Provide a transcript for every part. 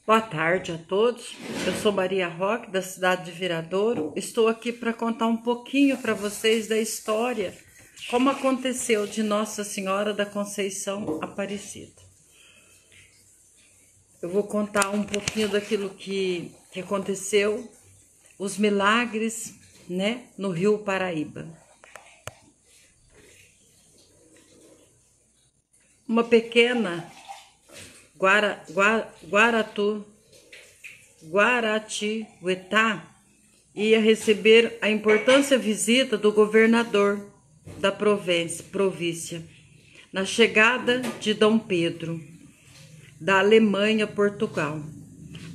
Boa tarde a todos, eu sou Maria Roque, da cidade de Viradouro. Estou aqui para contar um pouquinho para vocês da história, como aconteceu de Nossa Senhora da Conceição Aparecida. Eu vou contar um pouquinho daquilo que aconteceu, os milagres, né, no Rio Paraíba. Uma pequena Guaratiuetá ia receber a importante visita do governador da província, na chegada de Dom Pedro, da Alemanha a Portugal,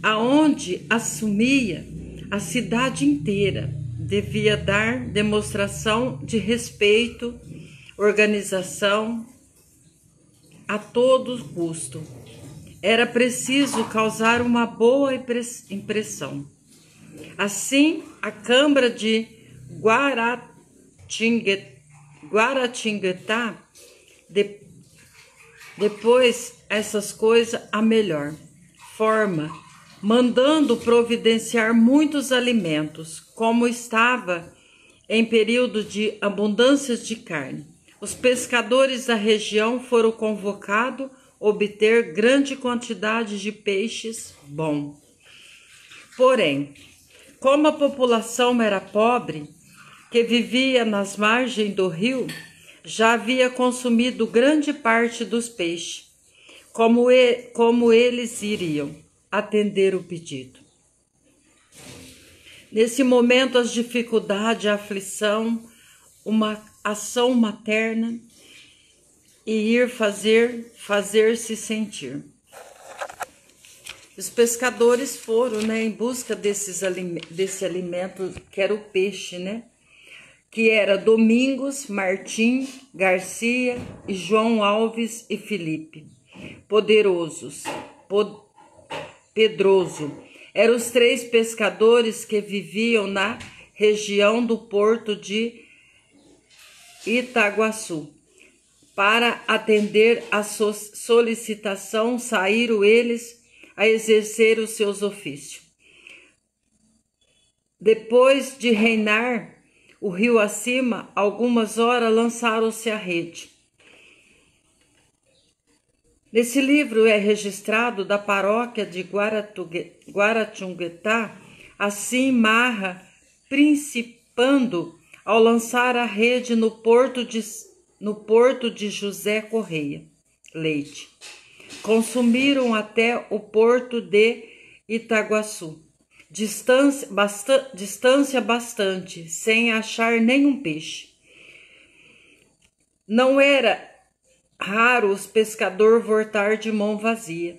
aonde assumia a cidade inteira, devia dar demonstração de respeito, organização a todo custo. Era preciso causar uma boa impressão. Assim, a Câmara de Guaratinguetá, depois essas coisas a melhor forma, mandando providenciar muitos alimentos, como estava em período de abundância de carne. Os pescadores da região foram convocados obter grande quantidade de peixes bom. Porém, como a população era pobre, que vivia nas margens do rio, já havia consumido grande parte dos peixes. Como eles iriam atender o pedido? Nesse momento, as dificuldades, a aflição, uma ação materna e ir fazer-se sentir. Os pescadores foram, em busca desse alimento que era o peixe, que era Domingos, Martim, Garcia e João Alves e Felipe. Pedroso. Eram os 3 pescadores que viviam na região do porto de Itaguaçu. Para atender a solicitação, saíram eles a exercer os seus ofícios. Depois de reinar o rio acima, algumas horas lançaram-se à rede. Nesse livro é registrado da paróquia de Guaratinguetá, assim marra, principando ao lançar a rede no porto de José Correia Leite. Consumiram até o porto de Itaguaçu, distância bastante, sem achar nenhum peixe. Não era raro os pescadores voltar de mão vazia,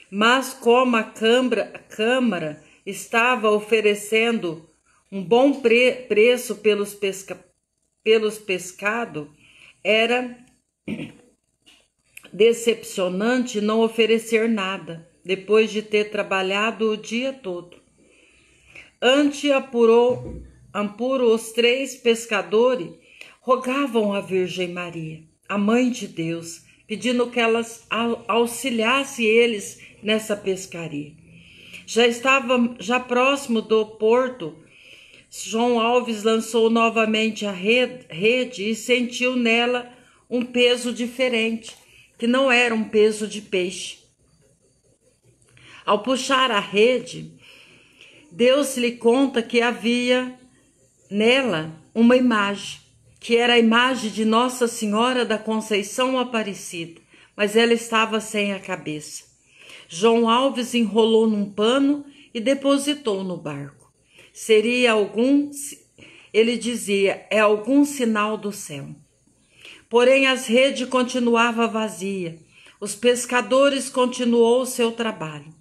mas como a Câmara estava oferecendo um bom preço pelos pescados, era decepcionante não oferecer nada, depois de ter trabalhado o dia todo. Apurou os 3 pescadores, rogavam a Virgem Maria, a Mãe de Deus, pedindo que elas auxiliasse eles nessa pescaria. Já próximo do porto, João Alves lançou novamente a rede e sentiu nela um peso diferente, que não era um peso de peixe. Ao puxar a rede, Deus lhe conta que havia nela uma imagem, que era a imagem de Nossa Senhora da Conceição Aparecida, mas ela estava sem a cabeça. João Alves enrolou num pano e depositou no barco. Ele dizia, é algum sinal do céu. Porém, as redes continuavam vazias. Os pescadores continuou o seu trabalho.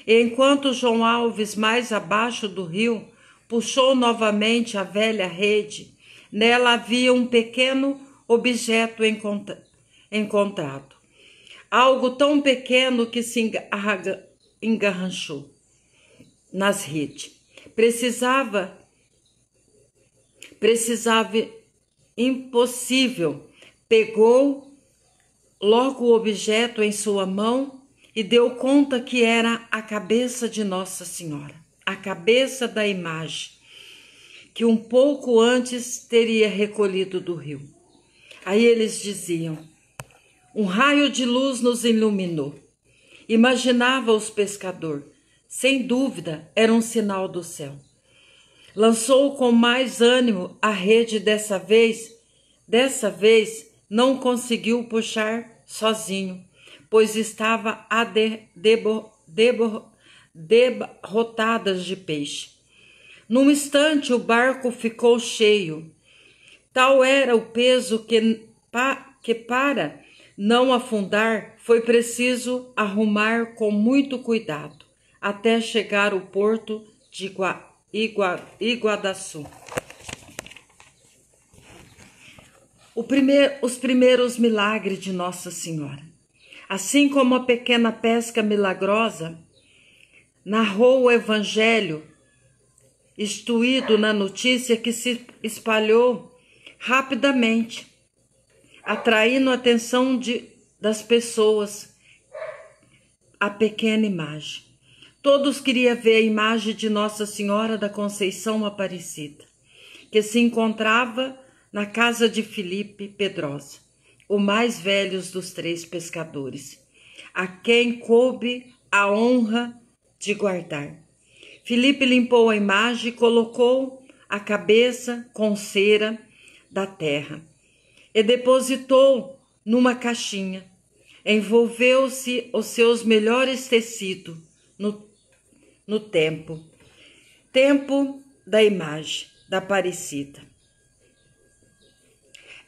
E enquanto João Alves, mais abaixo do rio, puxou novamente a velha rede, nela havia um pequeno objeto encontrado. Algo tão pequeno que se engarranchou nas redes. Precisava impossível. Pegou logo o objeto em sua mão e deu conta que era a cabeça de Nossa Senhora, a cabeça da imagem, que um pouco antes teria recolhido do rio. Aí eles diziam: um raio de luz nos iluminou. Imaginava os pescador, sem dúvida era um sinal do céu. Lançou com mais ânimo a rede dessa vez não conseguiu puxar sozinho, pois estava debarrotadas de peixe. Num instante o barco ficou cheio. Tal era o peso que para não afundar foi preciso arrumar com muito cuidado até chegar ao porto de Iguaçu. Os primeiros milagres de Nossa Senhora. Assim como a pequena pesca milagrosa, narrou o Evangelho, instruído na notícia que se espalhou rapidamente, atraindo a atenção das pessoas, a pequena imagem. Todos queriam ver a imagem de Nossa Senhora da Conceição Aparecida, que se encontrava na casa de Filipe Pedrosa, o mais velho dos 3 pescadores, a quem coube a honra de guardar. Filipe limpou a imagem e colocou a cabeça com cera da terra e depositou numa caixinha. Envolveu-se os seus melhores tecidos no tempo da imagem da Aparecida.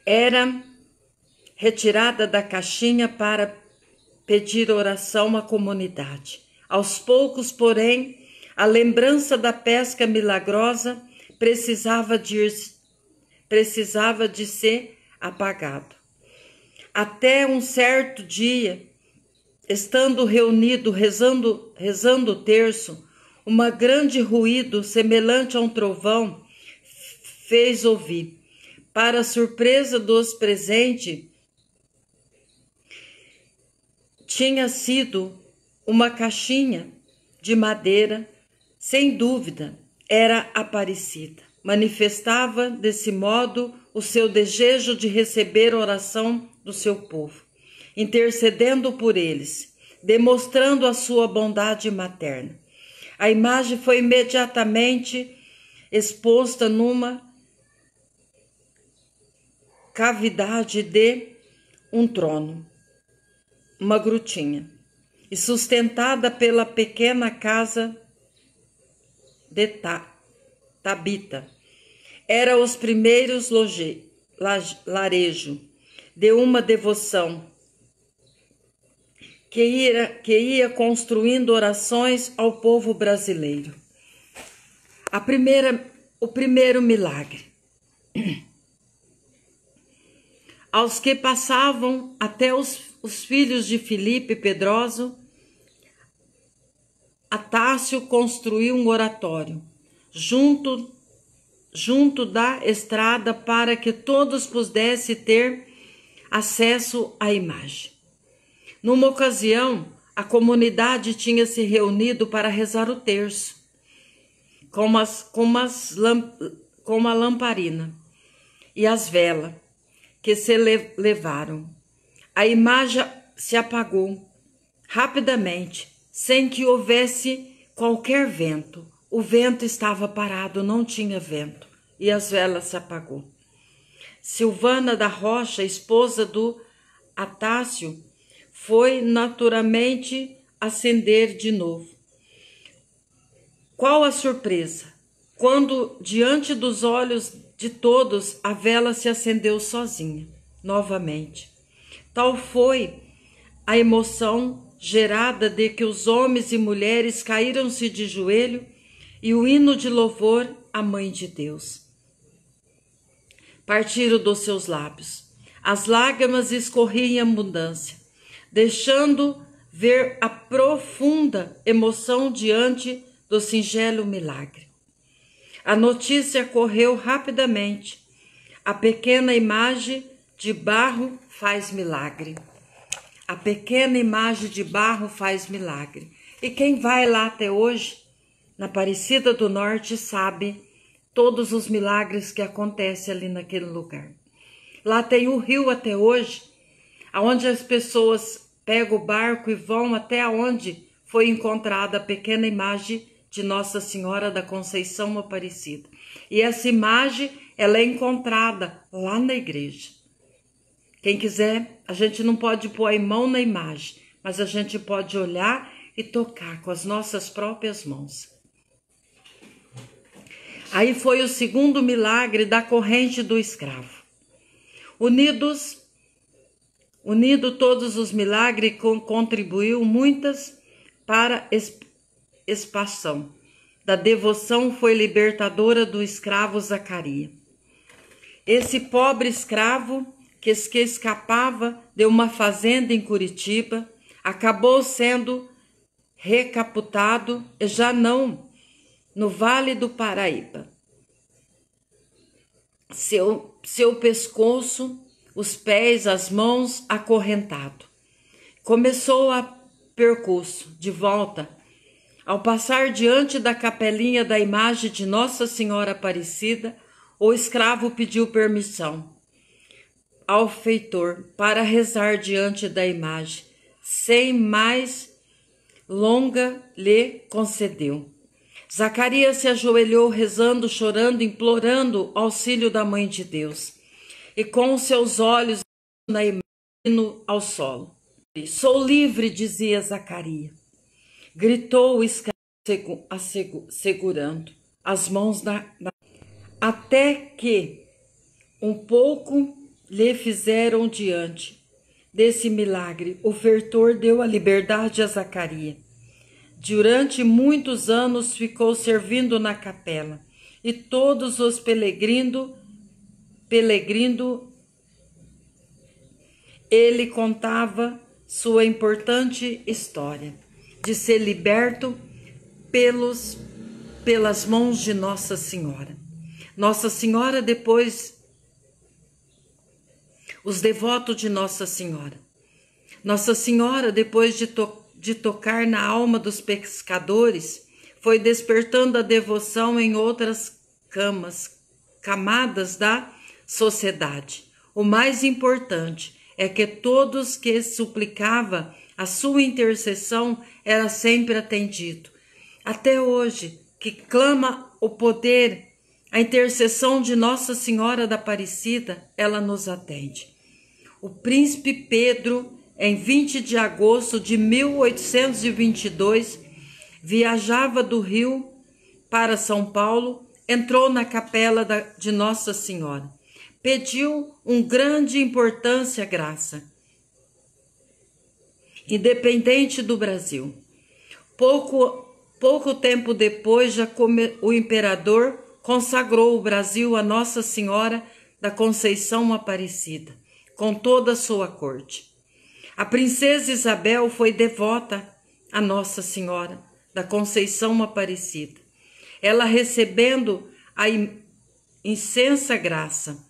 Era retirada da caixinha para pedir oração à comunidade. Aos poucos, porém, a lembrança da pesca milagrosa precisava de ser apagado. Até um certo dia, estando reunido rezando o terço, um grande ruído semelhante a um trovão fez ouvir. Para a surpresa dos presentes, tinha sido uma caixinha de madeira, sem dúvida, era Aparecida. Manifestava desse modo o seu desejo de receber a oração do seu povo, intercedendo por eles, demonstrando a sua bondade materna. A imagem foi imediatamente exposta numa cavidade de um trono, uma grutinha, e sustentada pela pequena casa de Tabita. Era os primeiros larejo de uma devoção que ia construindo orações ao povo brasileiro. O primeiro milagre. Aos que passavam, até os filhos de Filipe Pedroso, Atácio construiu um oratório junto da estrada para que todos pudessem ter acesso à imagem. Numa ocasião, a comunidade tinha se reunido para rezar o terço com a lamparina e as velas que se levaram. A imagem se apagou rapidamente, sem que houvesse qualquer vento. O vento estava parado, não tinha vento, e as velas se apagou. Silvana da Rocha, esposa do Atácio, foi naturalmente acender de novo. Qual a surpresa? Quando, diante dos olhos de todos, a vela se acendeu sozinha, novamente. Tal foi a emoção gerada de que os homens e mulheres caíram-se de joelho e o hino de louvor à Mãe de Deus partiram dos seus lábios. As lágrimas escorriam em abundância, deixando ver a profunda emoção diante do singelo milagre. A notícia correu rapidamente. A pequena imagem de barro faz milagre. A pequena imagem de barro faz milagre. E quem vai lá até hoje, na Aparecida do Norte, sabe todos os milagres que acontecem ali naquele lugar. Lá tem o rio até hoje, onde as pessoas pegam o barco e vão até onde foi encontrada a pequena imagem de Nossa Senhora da Conceição Aparecida. E essa imagem, ela é encontrada lá na igreja. Quem quiser, a gente não pode pôr a mão na imagem, mas a gente pode olhar e tocar com as nossas próprias mãos. Aí foi o segundo milagre da corrente do escravo. Unido todos os milagres, contribuiu muitas para a expansão da devoção, foi libertadora do escravo Zacarias. Esse pobre escravo que escapava de uma fazenda em Curitiba, acabou sendo recaptado, já não no Vale do Paraíba. Seu pescoço, os pés, as mãos acorrentado. Começou a percurso de volta. Ao passar diante da capelinha da imagem de Nossa Senhora Aparecida, o escravo pediu permissão ao feitor para rezar diante da imagem. Sem mais longa, lhe concedeu. Zacarias se ajoelhou, rezando, chorando, implorando auxílio da Mãe de Deus. E com os seus olhos na imagem ao solo. Sou livre, dizia Zacarias. Gritou o escravo, segurando as mãos até que um pouco lhe fizeram diante desse milagre. O feitor deu a liberdade a Zacarias. Durante muitos anos ficou servindo na capela, e todos os peregrinos, ele contava sua importante história de ser liberto pelas mãos de Nossa Senhora. Nossa Senhora, depois, os devotos de Nossa Senhora. Nossa Senhora, depois de tocar na alma dos pescadores, foi despertando a devoção em outras camadas da sociedade. O mais importante é que todos que suplicavam a sua intercessão era sempre atendido. Até hoje, que clama o poder, a intercessão de Nossa Senhora da Aparecida, ela nos atende. O príncipe Pedro, em 20 de agosto de 1822, viajava do Rio para São Paulo, entrou na capela de Nossa Senhora. Pediu grande importância graça, independente do Brasil. Pouco tempo depois, o imperador consagrou o Brasil a Nossa Senhora da Conceição Aparecida, com toda a sua corte. A princesa Isabel foi devota a Nossa Senhora da Conceição Aparecida, ela recebendo a incensa graça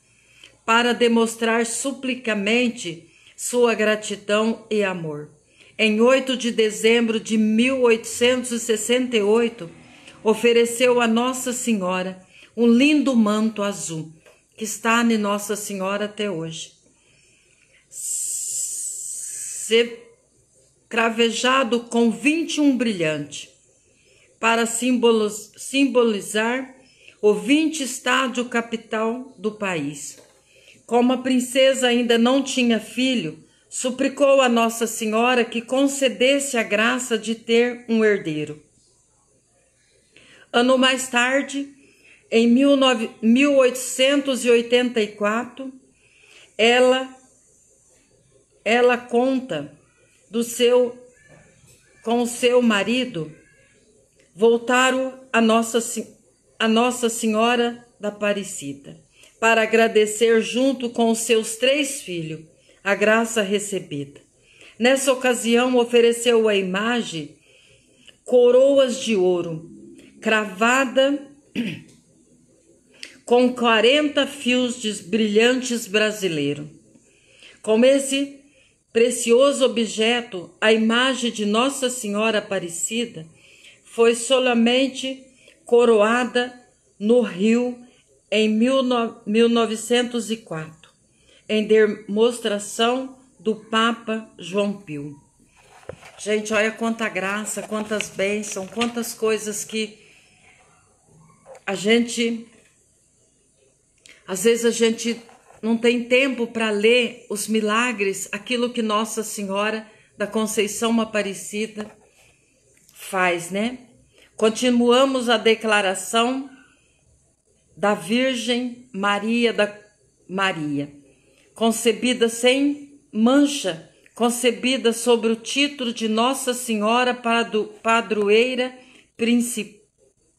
para demonstrar suplicamente sua gratidão e amor. Em 8 de dezembro de 1868, ofereceu a Nossa Senhora um lindo manto azul, que está em Nossa Senhora até hoje. Cravejado com 21 brilhante, para simbolizar o 20 estádio capital do país. Como a princesa ainda não tinha filho, suplicou a Nossa Senhora que concedesse a graça de ter um herdeiro. Ano mais tarde, em 1884, ela conta com o seu marido, voltaram a Nossa Senhora da Aparecida para agradecer junto com os seus 3 filhos a graça recebida. Nessa ocasião, ofereceu à imagem coroas de ouro, cravada com 40 fios de brilhantes brasileiros. Com esse precioso objeto, a imagem de Nossa Senhora Aparecida, foi solenemente coroada no Rio em 1904, em demonstração do Papa João Pio. Gente, olha quanta graça, quantas bênçãos, quantas coisas que às vezes a gente não tem tempo para ler os milagres, aquilo que Nossa Senhora da Conceição Aparecida faz, né? Continuamos a declaração da Virgem Maria concebida sem mancha, concebida sobre o título de Nossa Senhora Padroeira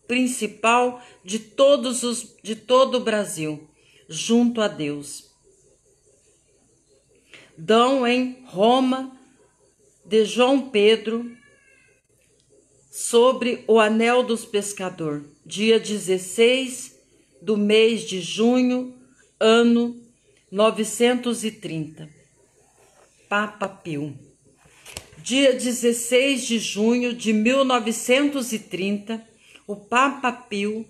principal de todo o Brasil, junto a Deus. Dão em Roma de João Pedro sobre o Anel dos Pescadores, dia 16 do mês de junho, ano 930. Papa Pio. Dia 16 de junho de 1930, o Papa Pio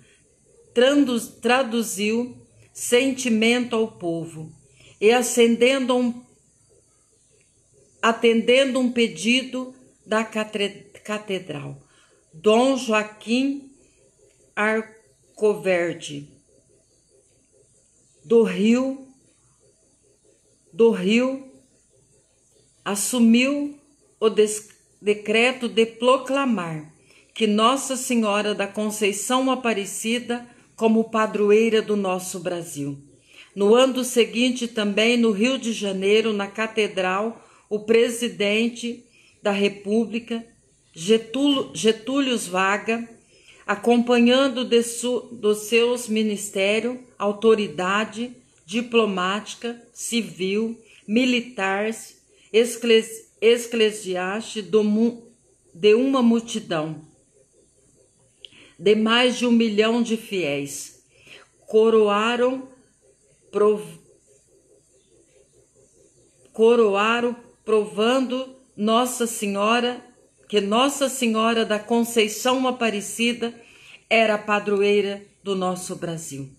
traduziu sentimento ao povo e atendendo um pedido da catedral, Dom Joaquim Arcoverde, do Rio, assumiu o decreto de proclamar que Nossa Senhora da Conceição Aparecida como padroeira do nosso Brasil. No ano seguinte, também no Rio de Janeiro, na Catedral, o presidente da República, Getúlio Vargas, acompanhando dos seus ministérios, autoridade diplomática, civil, militares, eclesiásticos de uma multidão de mais de 1 milhão de fiéis, coroaram provando que Nossa Senhora da Conceição Aparecida era a padroeira do nosso Brasil.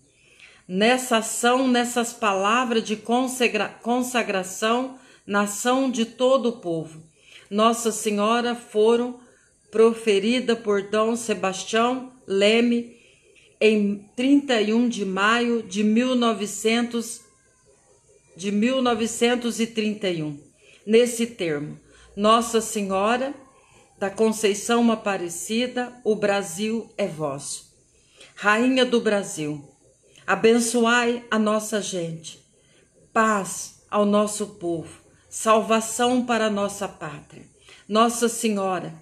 Nessa ação, nessas palavras de consagração, nação de todo o povo, Nossa Senhora foram proferida por Dom Sebastião Leme em 31 de maio de 1931. Nesse termo, Nossa Senhora da Conceição Aparecida, o Brasil é vosso. Rainha do Brasil, abençoai a nossa gente, paz ao nosso povo, salvação para a nossa pátria. Nossa Senhora,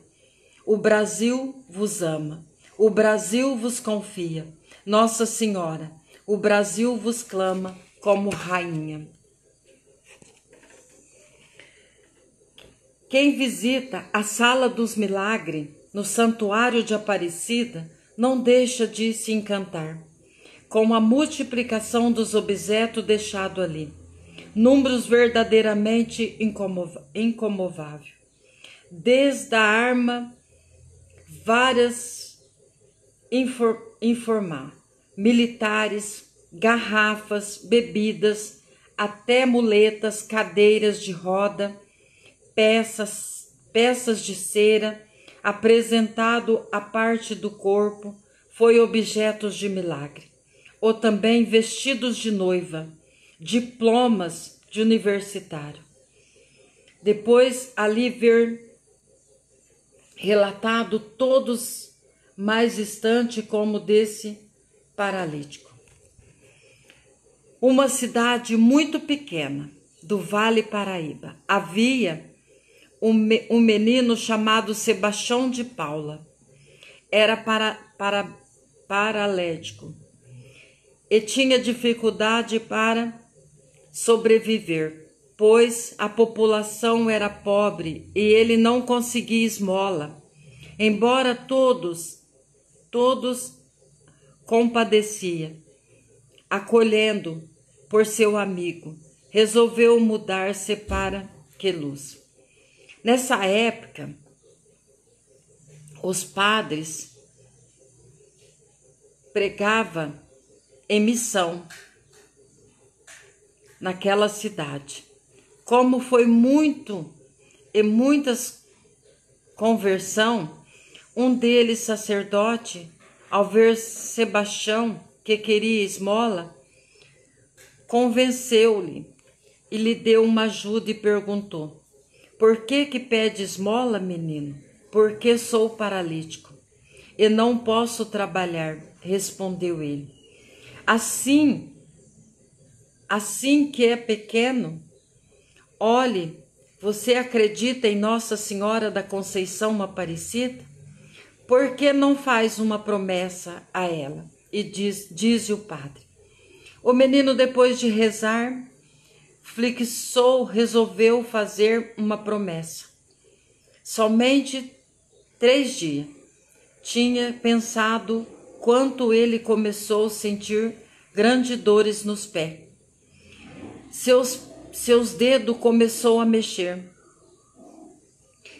o Brasil vos ama, o Brasil vos confia. Nossa Senhora, o Brasil vos clama como rainha. Quem visita a Sala dos Milagres no Santuário de Aparecida não deixa de se encantar com a multiplicação dos objetos deixados ali, números verdadeiramente incomováveis, desde a arma várias informar, militares, garrafas, bebidas, até muletas, cadeiras de roda, peças de cera, apresentado a parte do corpo, foi objetos de milagre, ou também vestidos de noiva, diplomas de universitário. Depois ali ver relatado todos mais distante como desse paralítico. Uma cidade muito pequena do Vale Paraíba havia um menino chamado Sebastião de Paula. Era paralítico e tinha dificuldade para sobreviver, pois a população era pobre e ele não conseguia esmola. Embora todos compadecia, acolhendo por seu amigo, resolveu mudar-se para que luz. Nessa época, os padres pregavam em missão naquela cidade. Como foi muitas conversão, um deles, sacerdote, ao ver Sebastião que queria esmola, convenceu-lhe e lhe deu uma ajuda e perguntou: por que pede esmola, menino? Porque sou paralítico e não posso trabalhar, respondeu ele. Assim que é pequeno, olhe, você acredita em Nossa Senhora da Conceição Aparecida? Por que não faz uma promessa a ela? E diz o padre. O menino, depois de rezar, resolveu fazer uma promessa. Somente 3 dias. Tinha pensado quanto ele começou a sentir grandes dores nos pés. Seus dedos começou a mexer.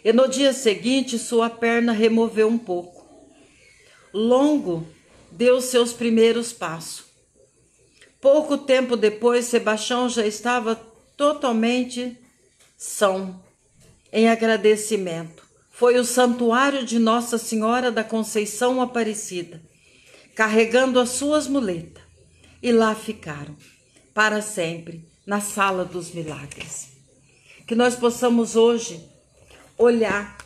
E no dia seguinte, sua perna removeu um pouco. Longo deu seus primeiros passos. Pouco tempo depois, Sebastião já estava totalmente são. Em agradecimento, foi o santuário de Nossa Senhora da Conceição Aparecida, carregando as suas muletas, e lá ficaram, para sempre, na sala dos milagres. Que nós possamos hoje olhar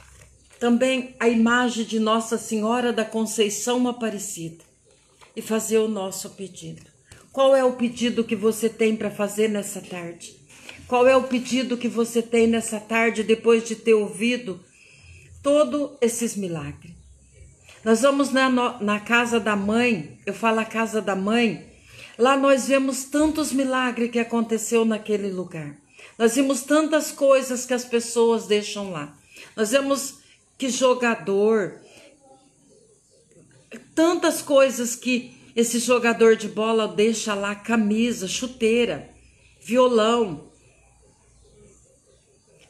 também a imagem de Nossa Senhora da Conceição Aparecida e fazer o nosso pedido. Qual é o pedido que você tem para fazer nessa tarde? Qual é o pedido que você tem nessa tarde depois de ter ouvido todos esses milagres? Nós vamos na casa da mãe, eu falo a casa da mãe, lá nós vemos tantos milagres que aconteceu naquele lugar. Nós vimos tantas coisas que as pessoas deixam lá. Nós vemos que jogador, tantas coisas que esse jogador de bola deixa lá, camisa, chuteira, violão,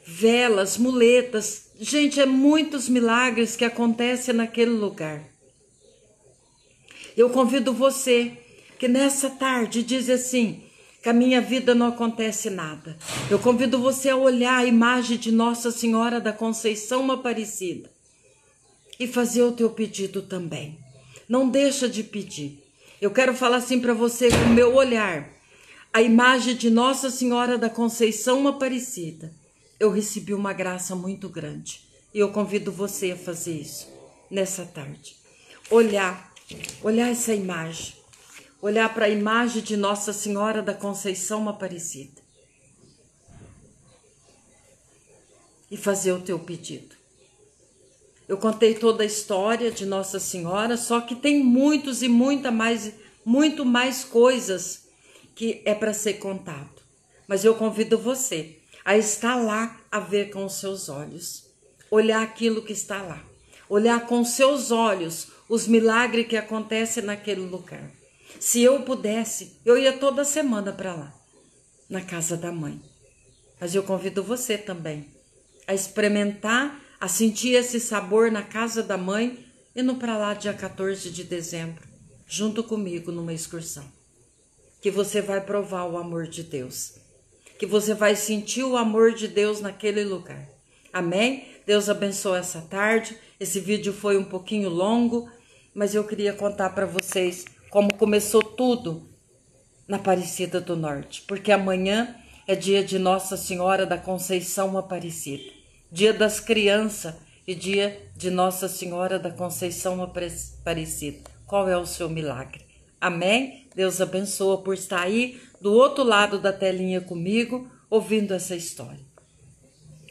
velas, muletas. Gente, é muitos milagres que acontecem naquele lugar. Eu convido você que nessa tarde diz assim, que a minha vida não acontece nada. Eu convido você a olhar a imagem de Nossa Senhora da Conceição Aparecida e fazer o teu pedido também. Não deixa de pedir. Eu quero falar assim para você com o meu olhar. A imagem de Nossa Senhora da Conceição Aparecida. Eu recebi uma graça muito grande. E eu convido você a fazer isso nessa tarde. Olhar essa imagem. Olhar para a imagem de Nossa Senhora da Conceição Aparecida. E fazer o teu pedido. Eu contei toda a história de Nossa Senhora, só que tem muitos e muito mais coisas que é para ser contado. Mas eu convido você a estar lá a ver com os seus olhos. Olhar aquilo que está lá. Olhar com os seus olhos os milagres que acontecem naquele lugar. Se eu pudesse, eu ia toda semana para lá, na casa da mãe. Mas eu convido você também a experimentar, a sentir esse sabor na casa da mãe, indo para lá dia 14 de dezembro, junto comigo numa excursão. Que você vai provar o amor de Deus. Que você vai sentir o amor de Deus naquele lugar. Amém? Deus abençoe essa tarde. Esse vídeo foi um pouquinho longo, mas eu queria contar para vocês como começou tudo na Aparecida do Norte. Porque amanhã é dia de Nossa Senhora da Conceição Aparecida. Dia das crianças e dia de Nossa Senhora da Conceição Aparecida. Qual é o seu milagre? Amém? Deus abençoe por estar aí do outro lado da telinha comigo, ouvindo essa história.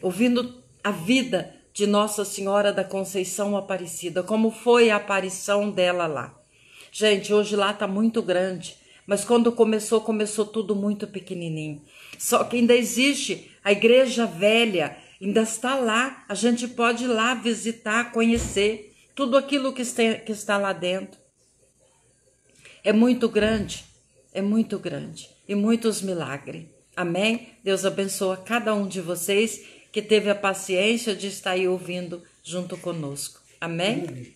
Ouvindo a vida de Nossa Senhora da Conceição Aparecida, como foi a aparição dela lá. Gente, hoje lá tá muito grande, mas quando começou tudo muito pequenininho. Só que ainda existe a igreja velha, ainda está lá, a gente pode ir lá visitar, conhecer tudo aquilo que está lá dentro. É muito grande e muitos milagres. Amém? Deus abençoa cada um de vocês que teve a paciência de estar aí ouvindo junto conosco. Amém?